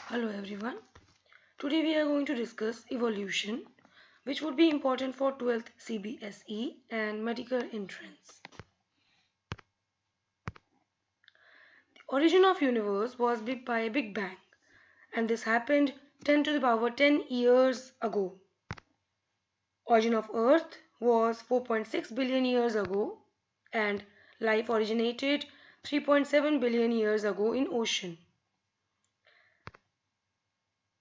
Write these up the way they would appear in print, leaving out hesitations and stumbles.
Hello everyone. Today we are going to discuss evolution, which would be important for 12th CBSE and medical entrance. The origin of universe was by a big bang, and this happened 10 to the power 10 years ago. Origin of earth was 4.6 billion years ago, and life originated 3.7 billion years ago in ocean.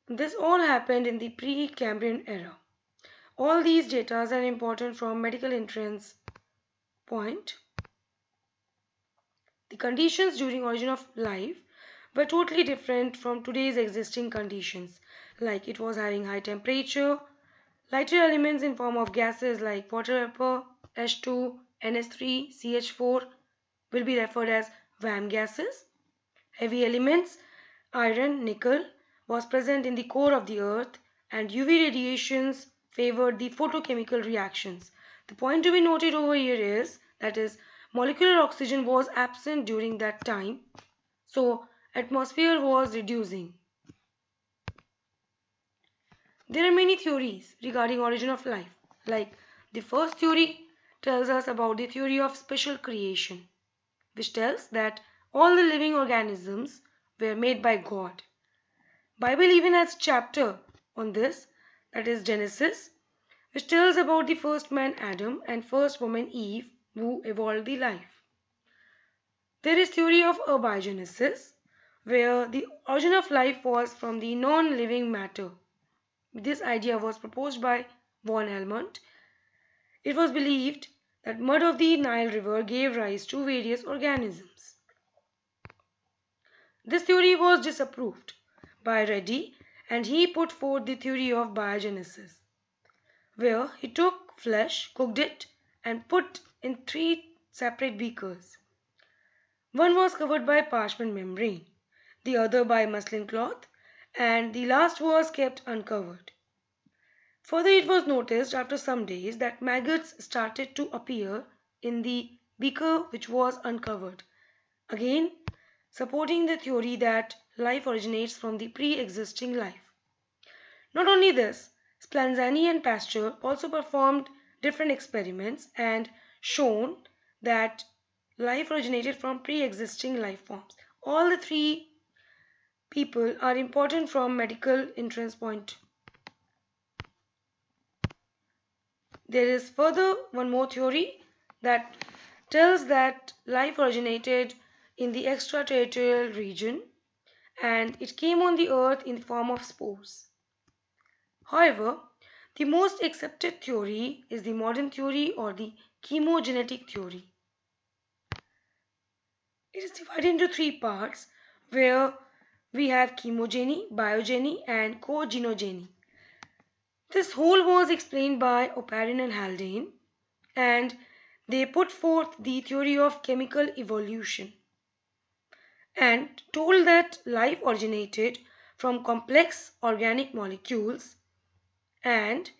This all happened in the pre-Cambrian era. All these data are important from medical entrance point. The conditions during origin of life were totally different from today's existing conditions, like it was having high temperature, lighter elements in form of gases like water vapor, H2, NH3, CH4 will be referred as VAM gases. Heavy elements, iron, nickel, was present in the core of the earth, and UV radiations favored the photochemical reactions. The point to be noted over here is that is molecular oxygen was absent during that time, so atmosphere was reducing. There are many theories regarding origin of life. Like the first theory tells us about the theory of special creation, which tells that all the living organisms were made by God. Bible even has chapter on this, that is Genesis, which tells about the first man Adam and first woman Eve who evolved the life. There is theory of abiogenesis, where the origin of life was from the non-living matter. This idea was proposed by von Helmont. It was believed that mud of the Nile River gave rise to various organisms. This theory was disapproved by Redi, and he put forth the theory of biogenesis, where he took flesh, cooked it, and put in 3 separate beakers. One was covered by parchment membrane, the other by muslin cloth, and the last was kept uncovered. Further, it was noticed after some days that maggots started to appear in the beaker which was uncovered, again supporting the theory that life originates from the pre-existing life. Not only this, Spallanzani and Pasteur also performed different experiments and shown that life originated from pre-existing life forms. All the 3 people are important from medical entrance point. There is further one more theory that tells that life originated in the extra-terrestrial region and it came on the earth in the form of spores. However, the most accepted theory is the modern theory or the chemogenetic theory. It is divided into 3 parts where we have chemogeny, biogeny and cogenogeny. This whole was explained by Oparin and Haldane, and they put forth the theory of chemical evolution and told that life originated from complex organic molecules, and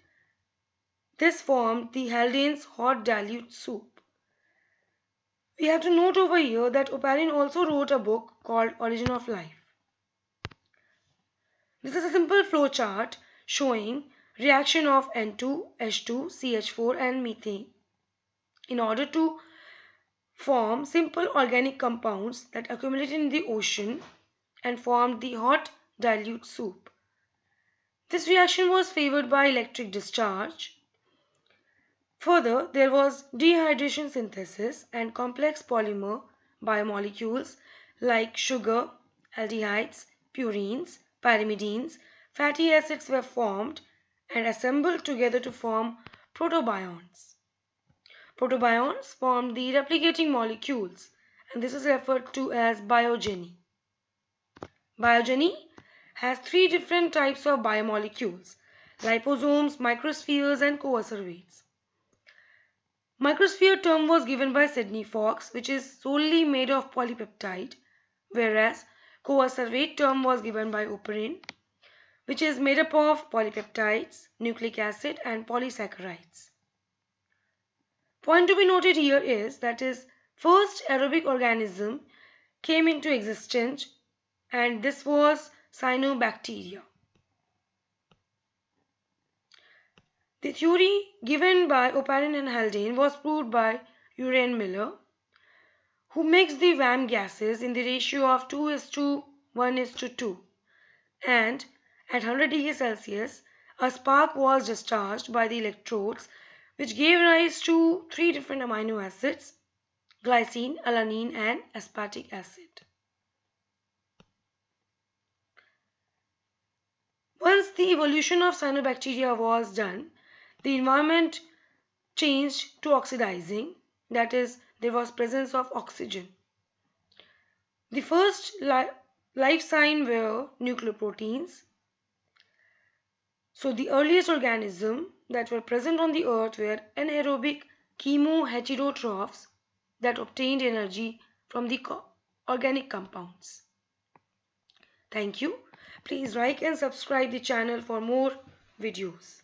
this formed the Haldane's hot dilute soup. We have to note over here that Oparin also wrote a book called Origin of Life. This is a simple flow chart showing reaction of N2, H2, CH4 and methane in order to form simple organic compounds that accumulated in the ocean and formed the hot dilute soup. This reaction was favored by electric discharge. Further, there was dehydration synthesis and complex polymer biomolecules like sugar, aldehydes, purines, pyrimidines, fatty acids were formed and assembled together to form protobions. Protobions form the replicating molecules, and this is referred to as biogeny. Biogeny has 3 different types of biomolecules: liposomes, microspheres and coacervates. Microsphere term was given by Sidney Fox, which is solely made of polypeptide, whereas coacervate term was given by Oparin, which is made up of polypeptides, nucleic acid and polysaccharides. Point to be noted here is that is first aerobic organism came into existence, and this was cyanobacteria. The theory given by Oparin and Haldane was proved by Urey and Miller, who mixed the VAM gases in the ratio of 2:1:2, and at 100 degrees Celsius a spark was discharged by the electrodes, which gave rise to three different amino acids: glycine, alanine, and aspartic acid. Once the evolution of cyanobacteria was done, the environment changed to oxidizing, that is, there was presence of oxygen. The first life sign were nucleoproteins. So the earliest organisms that were present on the earth were anaerobic chemoheterotrophs that obtained energy from the organic compounds. Thank you. Please like and subscribe the channel for more videos.